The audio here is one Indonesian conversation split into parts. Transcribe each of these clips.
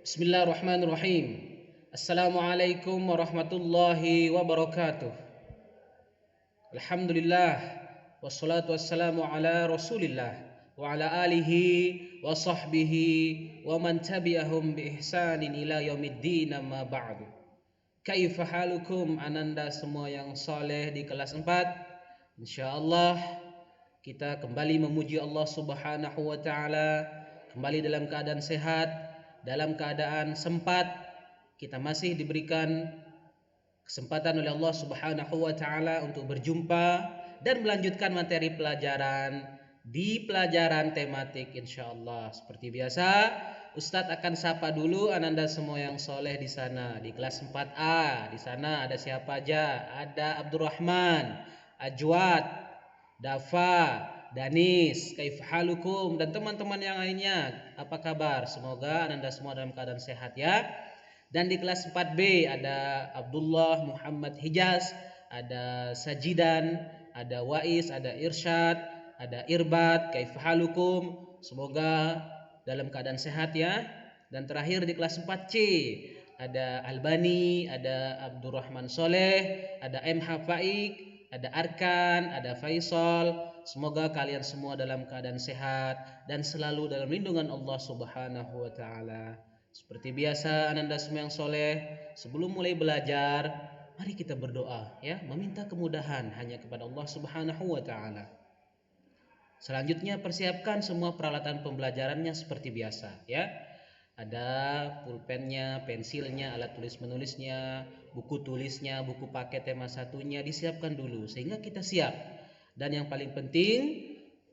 Bismillahirrahmanirrahim. Assalamualaikum warahmatullahi wabarakatuh. Alhamdulillah wassalatu wassalamu ala Rasulillah wa ala alihi wa sahbihi wa man tabi'ahum bi ihsanin ila yaumiddin amma ba'du. Kaifa halukum ananda semua yang saleh di kelas 4? Insyaallah kita kembali memuji Allah Subhanahu wa taala, kembali dalam keadaan sehat, dalam keadaan sempat. Kita masih diberikan kesempatan oleh Allah Subhanahu wa taala untuk berjumpa dan melanjutkan materi pelajaran di pelajaran tematik insyaallah. Seperti biasa, Ustadz akan sapa dulu ananda semua yang soleh di sana di kelas 4A. Di sana ada siapa aja? Ada Abdurrahman, Ajwad, Dafa, Danis, kaifahalukum, dan teman-teman yang lainnya. Apa kabar? Semoga ananda semua dalam keadaan sehat ya. Dan di kelas 4B ada Abdullah Muhammad Hijaz, ada Sajidan, ada Wais, ada Irsyad, ada Irbat, kaifahalukum. Semoga dalam keadaan sehat ya. Dan terakhir di kelas 4C ada Albani, ada Abdurrahman Soleh, ada M. Hafaik, ada Arkan, ada Faisal. Semoga kalian semua dalam keadaan sehat dan selalu dalam lindungan Allah Subhanahu wa taala. Seperti biasa ananda semua yang soleh, sebelum mulai belajar, mari kita berdoa ya, meminta kemudahan hanya kepada Allah Subhanahu wa taala. Selanjutnya persiapkan semua peralatan pembelajarannya seperti biasa ya. Ada pulpennya, pensilnya, alat tulis menulisnya, buku tulisnya, buku paket tema satunya disiapkan dulu sehingga kita siap. Dan yang paling penting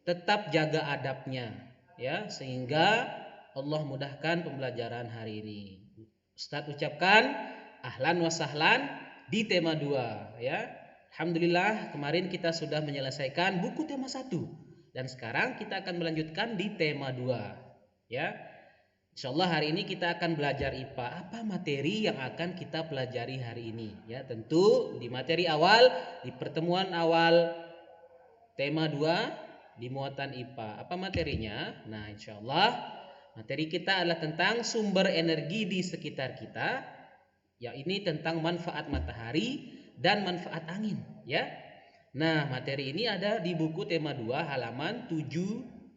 tetap jaga adabnya ya, sehingga Allah mudahkan pembelajaran hari ini. Ustadz ucapkan ahlan wa sahlan di tema 2 ya. Alhamdulillah kemarin kita sudah menyelesaikan buku tema 1 dan sekarang kita akan melanjutkan di tema 2 ya. Insyaallah hari ini kita akan belajar IPA. Apa materi yang akan kita pelajari hari ini? Ya, tentu di materi awal, di pertemuan awal tema 2 di muatan IPA. Apa materinya? Nah, insyaallah materi kita adalah tentang sumber energi di sekitar kita. Ya, ini tentang manfaat matahari dan manfaat angin, ya. Nah, materi ini ada di buku tema 2 halaman 7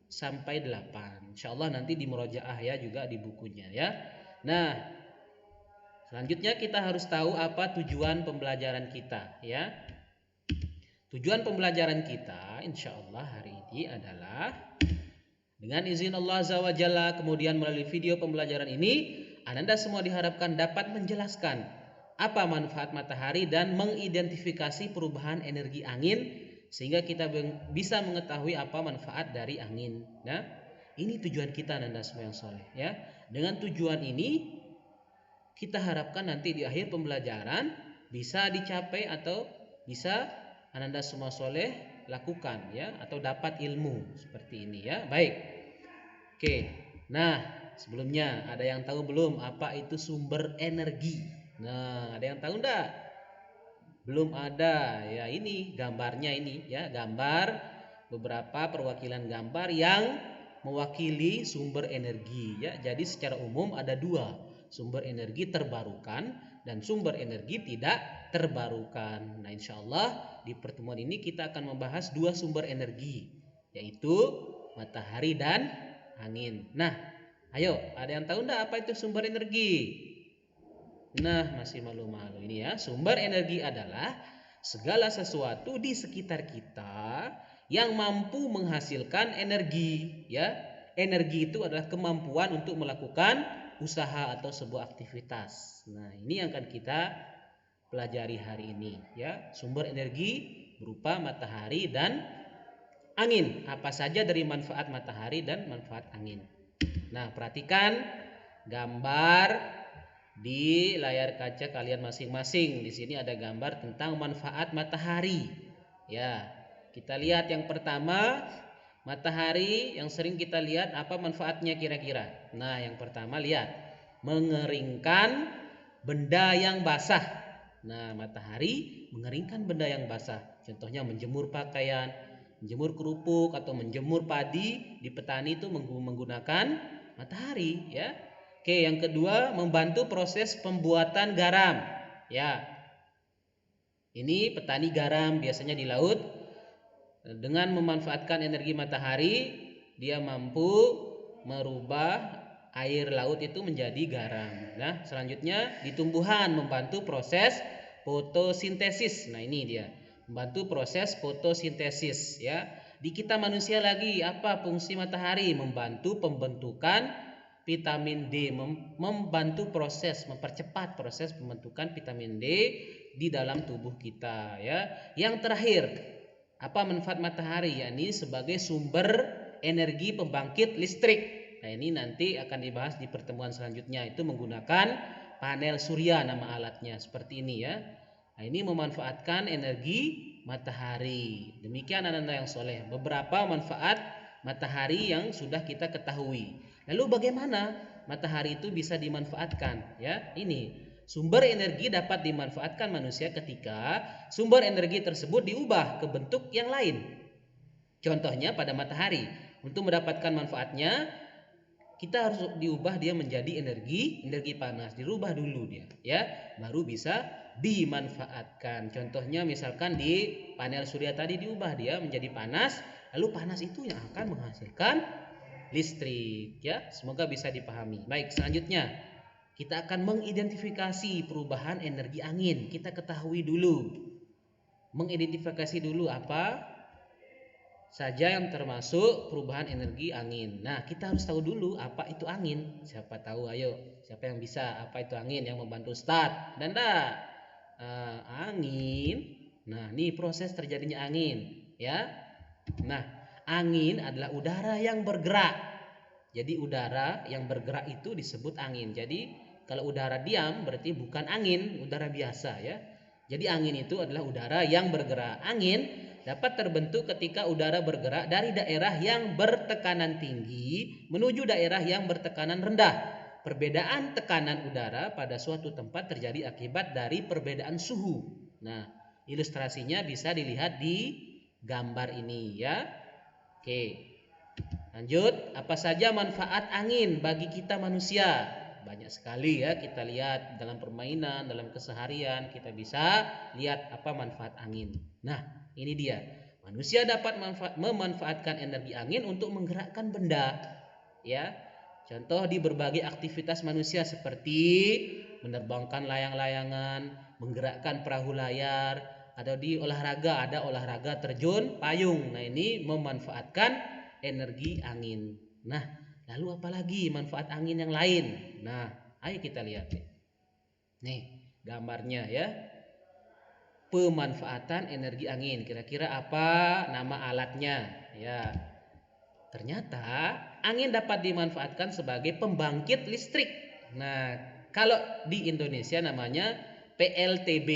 sampai 8. Insyaallah nanti di murojaah ya, juga di bukunya ya. Nah, selanjutnya kita harus tahu apa tujuan pembelajaran kita ya. Tujuan pembelajaran kita insyaallah hari ini adalah dengan izin Allah Azza wa Jalla, kemudian melalui video pembelajaran ini ananda semua diharapkan dapat menjelaskan apa manfaat matahari dan mengidentifikasi perubahan energi angin sehingga kita bisa mengetahui apa manfaat dari angin. Nah, ini tujuan kita ananda semua yang soleh ya. Dengan tujuan ini kita harapkan nanti di akhir pembelajaran bisa dicapai atau bisa ananda semua soleh lakukan ya, atau dapat ilmu seperti ini ya. Baik. Oke. Nah, sebelumnya ada yang tahu belum apa itu sumber energi? Nah, ada yang tahu enggak? Belum ada ya. Ini gambarnya ini ya, gambar beberapa perwakilan gambar yang mewakili sumber energi ya. Jadi secara umum ada 2, sumber energi terbarukan dan sumber energi tidak terbarukan. Nah, insyaallah di pertemuan ini kita akan membahas 2 sumber energi, yaitu matahari dan angin. Nah, ayo, ada yang tahu enggak apa itu sumber energi? Nah, masih malu-malu ini ya. Sumber energi adalah segala sesuatu di sekitar kita yang mampu menghasilkan energi ya. Energi itu adalah kemampuan untuk melakukan usaha atau sebuah aktivitas. Nah, ini yang akan kita pelajari hari ini ya. Sumber energi berupa matahari dan angin. Apa saja dari manfaat matahari dan manfaat angin? Nah, perhatikan gambar di layar kaca kalian masing-masing. Di sini ada gambar tentang manfaat matahari. Ya, kita lihat yang pertama, matahari yang sering kita lihat apa manfaatnya kira-kira? Nah, yang pertama lihat, mengeringkan benda yang basah. Nah, matahari mengeringkan benda yang basah. Contohnya menjemur pakaian, menjemur kerupuk atau menjemur padi di petani itu menggunakan matahari ya. Oke, yang kedua membantu proses pembuatan garam. Ya, ini petani garam biasanya di laut dengan memanfaatkan energi matahari dia mampu merubah air laut itu menjadi garam. Nah, selanjutnya di tumbuhan membantu proses fotosintesis. Nah, ini dia. Membantu proses fotosintesis ya. Di kita manusia lagi apa fungsi matahari? Membantu pembentukan vitamin D, membantu proses, mempercepat proses pembentukan vitamin D di dalam tubuh kita ya. Yang terakhir, apa manfaat matahari? Yakni sebagai sumber energi pembangkit listrik. Nah, ini nanti akan dibahas di pertemuan selanjutnya, itu menggunakan panel surya nama alatnya seperti ini ya. Nah, ini memanfaatkan energi matahari. Demikian anak-anak yang soleh, beberapa manfaat matahari yang sudah kita ketahui. Lalu bagaimana matahari itu bisa dimanfaatkan ya? Ini sumber energi dapat dimanfaatkan manusia ketika sumber energi tersebut diubah ke bentuk yang lain. Contohnya pada matahari, untuk mendapatkan manfaatnya kita harus diubah dia menjadi energi panas, dirubah dulu dia ya, baru bisa dimanfaatkan. Contohnya misalkan di panel surya tadi diubah dia menjadi panas, lalu panas itu yang akan menghasilkan listrik ya. Semoga bisa dipahami. Baik, selanjutnya kita akan mengidentifikasi perubahan energi angin. Kita ketahui dulu, mengidentifikasi dulu apa saja yang termasuk perubahan energi angin. Nah, kita harus tahu dulu apa itu angin. Siapa tahu? Ayo, siapa yang bisa? Apa itu angin yang membantu start? Danda, angin. Nah, ini proses terjadinya angin, ya. Nah, angin adalah udara yang bergerak. Jadi udara yang bergerak itu disebut angin. Jadi kalau udara diam berarti bukan angin, udara biasa ya. Jadi angin itu adalah udara yang bergerak. Angin dapat terbentuk ketika udara bergerak dari daerah yang bertekanan tinggi menuju daerah yang bertekanan rendah. Perbedaan tekanan udara pada suatu tempat terjadi akibat dari perbedaan suhu. Nah, ilustrasinya bisa dilihat di gambar ini ya. Oke, lanjut. Apa saja manfaat angin bagi kita manusia? Banyak sekali ya, kita lihat dalam permainan, dalam keseharian kita bisa lihat apa manfaat angin. Nah, ini dia. Manusia dapat memanfaatkan energi angin untuk menggerakkan benda. Ya. Contoh di berbagai aktivitas manusia seperti menerbangkan layang-layangan, menggerakkan perahu layar, atau di olahraga ada olahraga terjun payung. Nah, ini memanfaatkan energi angin. Nah, lalu apalagi manfaat angin yang lain? Nah, ayo kita lihat nih gambarnya ya. Pemanfaatan energi angin. Kira-kira apa nama alatnya? Ya. Ternyata angin dapat dimanfaatkan sebagai pembangkit listrik. Nah, kalau di Indonesia namanya PLTB.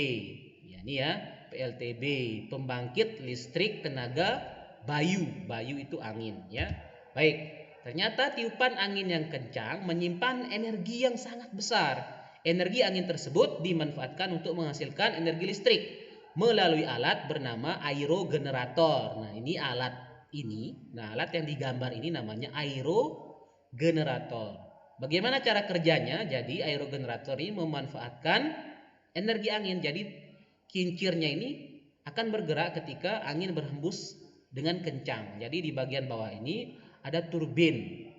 Ya, ini ya, PLTB, pembangkit listrik tenaga bayu. Bayu itu angin, ya. Baik. Ternyata tiupan angin yang kencang menyimpan energi yang sangat besar. Energi angin tersebut dimanfaatkan untuk menghasilkan energi listrik melalui alat bernama aerogenerator. Nah, ini alat ini. Nah, alat yang digambar ini namanya aerogenerator. Bagaimana cara kerjanya? Jadi aerogenerator ini memanfaatkan energi angin. Jadi kincirnya ini akan bergerak ketika angin berhembus dengan kencang. Jadi di bagian bawah ini ada turbin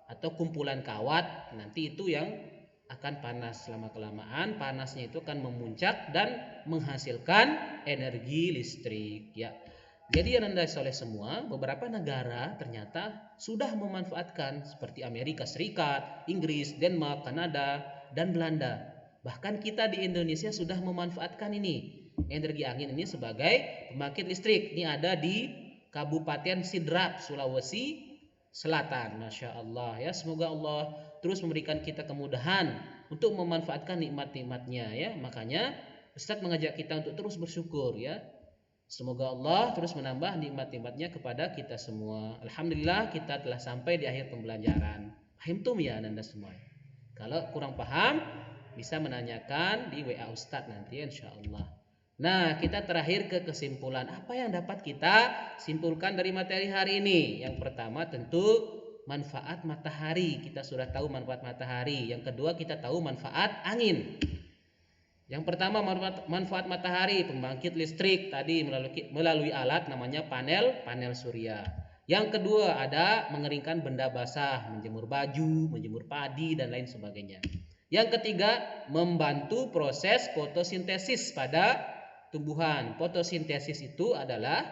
atau kumpulan kawat. Nanti itu yang akan panas lama kelamaan, panasnya itu akan memuncak dan menghasilkan energi listrik ya. Jadi Anda soleh semua, beberapa negara ternyata sudah memanfaatkan seperti Amerika Serikat, Inggris, Denmark, Kanada, dan Belanda. Bahkan kita di Indonesia sudah memanfaatkan ini energi angin ini sebagai pembangkit listrik. Ini ada di Kabupaten Sidrap, Sulawesi Selatan. Masya Allah ya, semoga Allah terus memberikan kita kemudahan untuk memanfaatkan nikmat-nikmatnya ya. Makanya Ustadz mengajak kita untuk terus bersyukur ya. Semoga Allah terus menambah nikmat-nikmatnya kepada kita semua. Alhamdulillah kita telah sampai di akhir pembelajaran. Fahimtum ya Anda semua. Kalau kurang paham bisa menanyakan di WA Ustadz nanti insya Allah. Nah, kita terakhir ke kesimpulan. Apa yang dapat kita simpulkan dari materi hari ini? Yang pertama tentu manfaat matahari. Kita sudah tahu manfaat matahari. Yang kedua kita tahu manfaat angin. Yang pertama manfaat matahari, pembangkit listrik tadi melalui alat namanya panel surya. Yang kedua ada mengeringkan benda basah, menjemur baju, menjemur padi dan lain sebagainya. Yang ketiga membantu proses fotosintesis pada tumbuhan. Fotosintesis itu adalah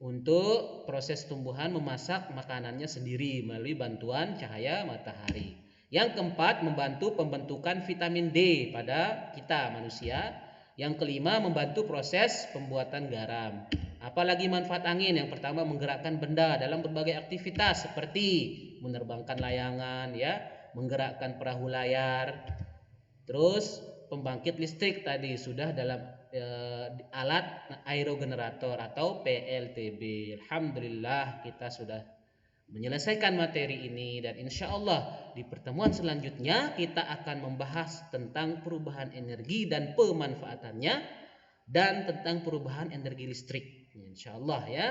untuk proses tumbuhan memasak makanannya sendiri melalui bantuan cahaya matahari. Yang keempat membantu pembentukan vitamin D pada kita manusia. Yang kelima membantu proses pembuatan garam. Apalagi manfaat angin? Yang pertama menggerakkan benda dalam berbagai aktivitas seperti menerbangkan layangan, ya, menggerakkan perahu layar. Terus pembangkit listrik tadi sudah dalam alat aerogenerator atau PLTB. Alhamdulillah kita sudah menyelesaikan materi ini dan insya Allah di pertemuan selanjutnya kita akan membahas tentang perubahan energi dan pemanfaatannya dan tentang perubahan energi listrik. Insya Allah ya.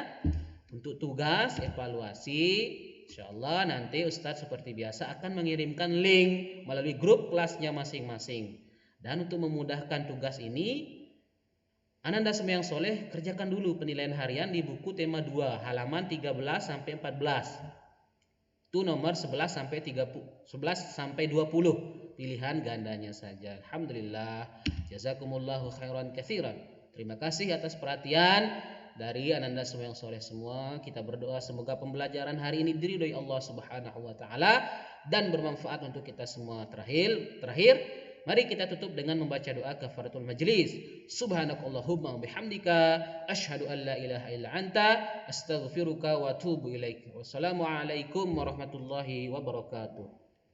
Untuk tugas evaluasi, insya Allah nanti Ustadz seperti biasa akan mengirimkan link melalui grup kelasnya masing-masing. Dan untuk memudahkan tugas ini, Ananda Semeyang Soleh kerjakan dulu penilaian harian di buku tema 2 halaman 13 sampai 14. Itu nomor 11 sampai 20 pilihan gandanya saja. Alhamdulillah. Jazakumullahu khairan katsiran. Terima kasih atas perhatian dari Ananda Semeyang Soleh semua. Kita berdoa semoga pembelajaran hari ini diridhoi Allah Subhanahu wa taala dan bermanfaat untuk kita semua. Terakhir mari kita tutup dengan membaca doa kafaratul majlis. Subhanakallahumma bihamdika asyhadu an la ilaha illa anta astaghfiruka wa atubu ilaik. Wassalamualaikum warahmatullahi wabarakatuh.